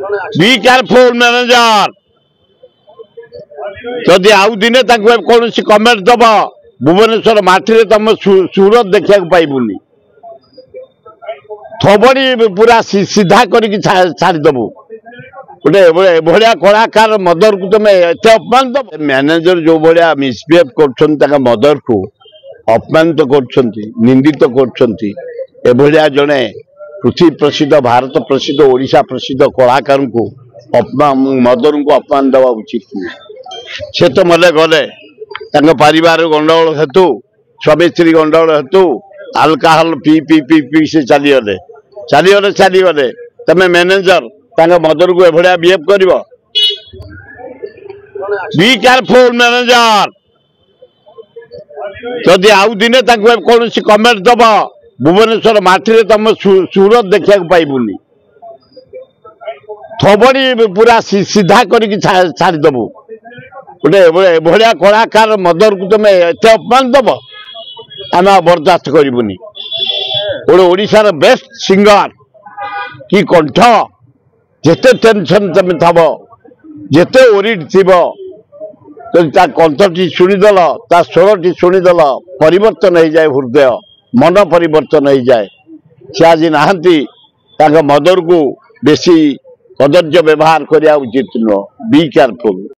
Be careful manager जदि आउ दिने कौन कमेंट दब भुवनेश्वर माटी तुम सूरत देखा पाइबुनी थबड़ी पूरा सीधा करके छाड़देबू गोटे भाया कलाकार मदर को तुम एत अपमान दब मैनेजर जो भाया मिसबिहेव कर मदर को अपमानित कर निंदित कर जड़े पृथ्वी प्रसिद्ध भारत प्रसिद्ध ओडिशा प्रसिद्ध कलाकार को मदर को अपमान देवा उचित नहीं से तो मले गले परिवार गंडगोल हेतु स्वामी स्त्री गंडगोल हेतु alcohol P P P P से चलीगले तमें मैनेजर मदर को एभलिया बिहेव कर बी केयरफुल मैनेजर जदि आउ दिने कौन कमेंट दब भुवनेश्वर माटी तुम सूरत देखा पाइबुनी थबड़ी पूरा सीधा करके छाड़देबू गोटे भाया कलाकार मदर को तुम एत अपमान दब आम बर्दाश्त करूनी गोटे ओडिशार बेस्ट सिंगर कि कंठ जिते टेंशन तुम थब जिते ओरिड थी कंठटी शुणीदेल ता स्वर शुणीदेल परिवर्तन हो जाए हृदय मन परिवर्तन हो जाए सी आज नहांती मदर को बेसी कदर्य व्यवहार करने उचित नुह बी केयरफुल।